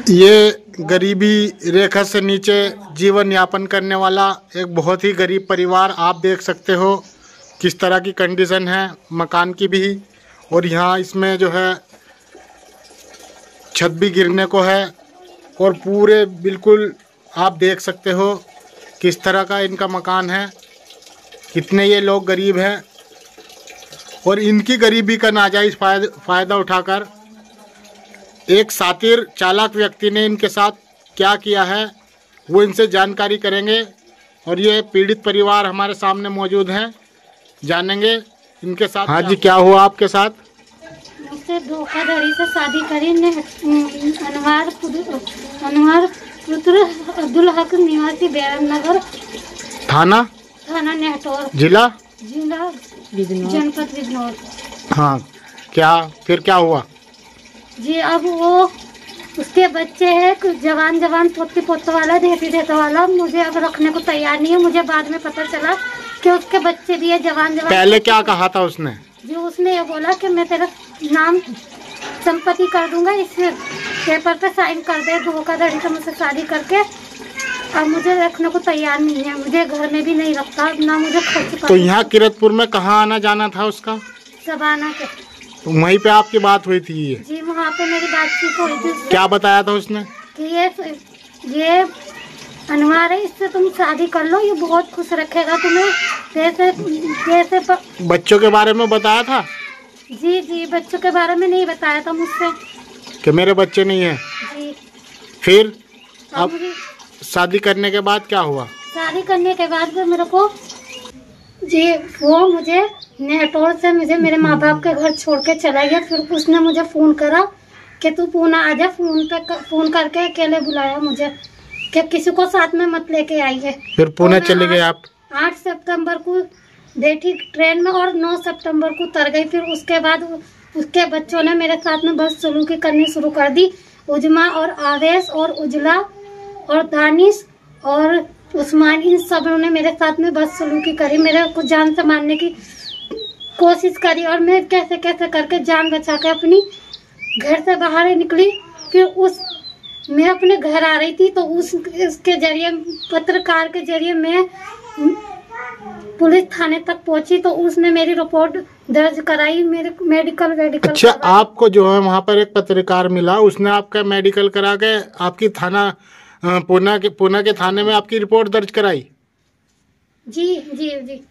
ये गरीबी रेखा से नीचे जीवन यापन करने वाला एक बहुत ही गरीब परिवार, आप देख सकते हो किस तरह की कंडीशन है मकान की भी। और यहाँ इसमें जो है छत भी गिरने को है और पूरे बिल्कुल आप देख सकते हो किस तरह का इनका मकान है। कितने ये लोग गरीब हैं और इनकी गरीबी का नाजायज़ फ़ायदा उठाकर एक शातिर चालाक व्यक्ति ने इनके साथ क्या किया है वो इनसे जानकारी करेंगे। और ये पीड़ित परिवार हमारे सामने मौजूद हैं, जानेंगे इनके साथ। हाँ जी, क्या हुआ आपके साथ? मुझसे धोखाधड़ी से शादी करी ने अनवार पुत्र अब्दुल हक निवासी बैरम नगर, थाना नेहटौर, जिला जनपद बिजनौर। हाँ, फिर क्या हुआ जी? अब वो उसके बच्चे हैं, कुछ जवान पोती पोता वाला देती वाला, मुझे अब रखने को तैयार नहीं है। मुझे बाद में पता चला कि उसके बच्चे भी है जवान। पहले क्या कहा था उसने? जी उसने ये बोला कि मैं तेरा नाम संपत्ति कर दूंगा, इस पेपर पे साइन कर दे। धोखाधड़ी से मुझसे शादी करके अब मुझे रखने को तैयार नहीं है, मुझे घर में भी नहीं रखता ना, मुझे खर्च। तो यहाँ किरतपुर में कहाँ आना जाना था उसका? सबाना के। तो वहीं पे आपकी बात हुई थी? ये जी वहाँ पे मेरी बातचीत हुई थी। क्या बताया था उसने? कि ये अनवार है, इससे तुम शादी कर लो, ये बहुत खुश रखेगा तुम्हें। जैसे बच्चों के बारे में बताया था? जी बच्चों के बारे में नहीं बताया था मुझसे कि मेरे बच्चे नहीं है। जी फिर अब शादी करने के बाद क्या हुआ? शादी करने के बाद मेरे को जी वो मुझे नेहटौर से मेरे माँ बाप के घर छोड़ के चला गया। फिर उसने मुझे फ़ोन करा कि तू पूना आ जा। फ़ोन करके अकेले बुलाया मुझे कि किसी को साथ में मत लेके आई है। फिर पुणे चले गए आप? 8 सितंबर को बैठी ट्रेन में और 9 सितंबर को उतर गई। फिर उसके बाद उसके बच्चों ने मेरे साथ में बदसलूकी करनी शुरू कर दी। उजमा और आवेश और उजला और दानिश और उस्मान, इन सब ने मेरे साथ में बदसलूकी करी, मेरे को जान से मारने की कोशिश करी। और मैं कैसे करके जान बचा के अपनी घर से बाहर निकली। फिर मैं अपने घर आ रही थी तो उसके जरिए, पत्रकार के जरिए मैं पुलिस थाने तक पहुंची तो उसने मेरी रिपोर्ट दर्ज कराई, मेरे मेडिकल। अच्छा, आपको जो है वहाँ पर एक पत्रकार मिला, उसने आपका मेडिकल करा के आपकी थाना पुणे के थाने में आपकी रिपोर्ट दर्ज कराई? जी।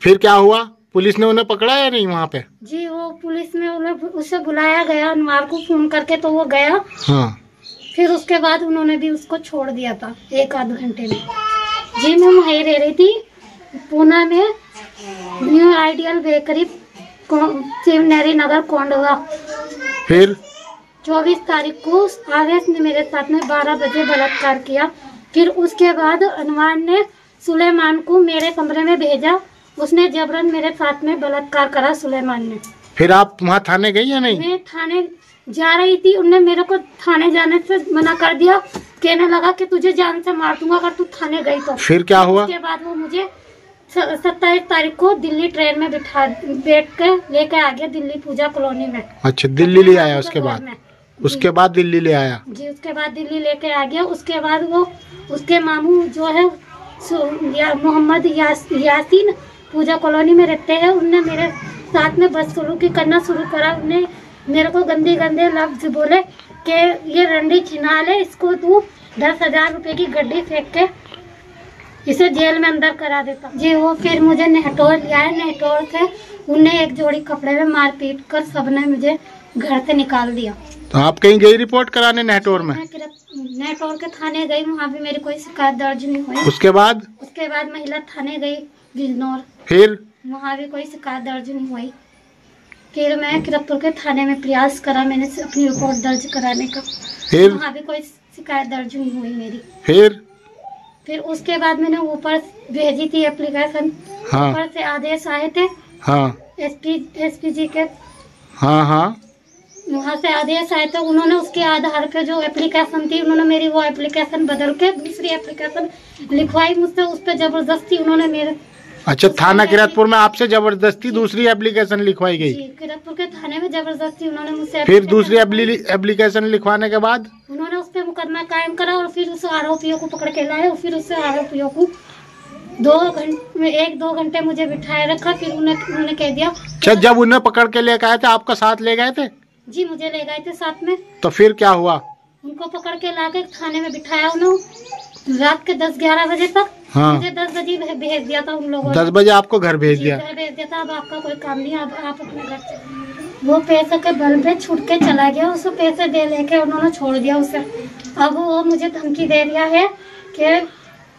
फिर क्या हुआ? पुलिस ने उन्हें पकड़ा या नहीं वहाँ पे? जी वो पुलिस में उसे बुलाया गया अनवार को फ़ोन करके, तो वो गया। हाँ। फिर उसके बाद उन्होंने भी उसको छोड़ दिया था 1-आध घंटे में। जी मैं वहीं रह रही थी पुणे में, न्यू आइडियल बेकरी, शिवनेरी नगर, कोंडवा। फिर 24 तारीख को आवेश ने मेरे साथ में 12 बजे बलात्कार किया। फिर उसके बाद अनवार ने सुलेमान को मेरे कमरे में भेजा, उसने जबरन मेरे साथ में बलात्कार करा सुलेमान ने। फिर आप वहाँ थाने गई या नहीं? मैं थाने जा रही थी, उनने मेरे को थाने जाने से मना कर दिया, कहने लगा कि तुझे जान से मार दूंगा अगर तू थाने गई तो। फिर क्या हुआ? उसके बाद वो मुझे 27 तारीख को दिल्ली ट्रेन में बैठ के लेके आ गया, दिल्ली पूजा कॉलोनी में। अच्छा, दिल्ली ले आया? उसके बाद दिल्ली ले आया? जी उसके बाद दिल्ली लेके आ गया। उसके बाद वो उसके मामू जो है मोहम्मद यासीन पूजा कॉलोनी में रहते हैं, उनने मेरे साथ में बदसलूकी करना शुरू करा। उन्हें मेरे को गंदे लफ्ज बोले कि ये रंडी छिनाल है, इसको तू 10,000 रुपए की गड्डी फेंक के इसे जेल में अंदर करा देता। जी वो फिर मुझे नेहटौर लिया है। नेहटौर से उन्हें एक जोड़ी कपड़े में मार पीट कर सबने मुझे घर से निकाल दिया। तो आप कहीं गई रिपोर्ट कराने नेहटौर में? नेहटौर के थाने गई, वहाँ भी मेरी कोई शिकायत दर्ज नहीं हुई। उसके बाद महिला थाने गई बिजनौर, फिर वहाँ भी कोई शिकायत दर्ज नहीं हुई। फिर मैं किरतपुर के थाने में प्रयास करा मैंने अपनी रिपोर्ट दर्ज कराने का, फिर वहाँ भी कोई शिकायत दर्ज नहीं हुई मेरी। फिर उसके बाद मैंने ऊपर भेजी थी एप्लीकेशन। हाँ। ऊपर से आदेश आए थे। हाँ। एसपी जी के। हाँ। वहाँ से आदेश आए थे, उन्होंने उसके आधार पे जो एप्लीकेशन थी, उन्होंने मेरी वो एप्लीकेशन बदल के दूसरी एप्लीकेशन लिखवाई मुझसे। उस पर जबरदस्ती उन्होंने अच्छा, थाना किरतपुर में आपसे जबरदस्ती दूसरी एप्लीकेशन लिखवाई गई? किरतपुर के थाने में जबरदस्ती उन्होंने मुझसे। फिर दूसरी एप्लीकेशन लिखवाने के बाद उन्होंने उस पर मुकदमा कायम करा और फिर उस आरोपियों को पकड़ के लाए और फिर उस आरोपियों को 1-2 घंटे मुझे बिठाए रखा। फिर उन्होंने कह दिया। अच्छा, जब उन्हें पकड़ के लेकर आए थे आपका साथ ले गए थे? जी, मुझे ले गए थे साथ में। तो फिर क्या हुआ? उनको पकड़ के लाके थाने में बिठाया उन्होंने रात के 10-11 बजे तक। हाँ। मुझे 10 बजे भेज दिया था उन लोगों ने। 10 बजे आपको घर भेज दिया? घर भेज दिया था। अब आपका कोई काम नहीं, अब आप अपने घर चले। वो पैसे के बल पे छूट के चला गया। उसको पैसे दे लेके उन्होंने छोड़ दिया उसे। अब वो मुझे धमकी दे दिया है कि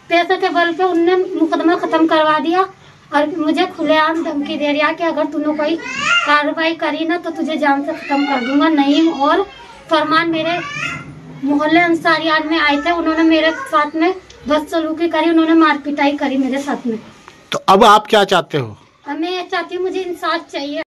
पैसे के बल पे उनने मुकदमा खत्म करवा दिया और मुझे खुलेआम धमकी दे दिया कि अगर तूने कोई कार्रवाई करी ना तो तुझे जान से खत्म कर दूंगा। नईम और फरमान मेरे मोहल्ले अंसारियात में आए थे। उन्होंने मेरे साथ में बदसलूकी करी, उन्होंने मार पिटाई करी मेरे साथ में। तो अब आप क्या चाहते हो? मैं चाहती हूँ, मुझे इंसाफ चाहिए।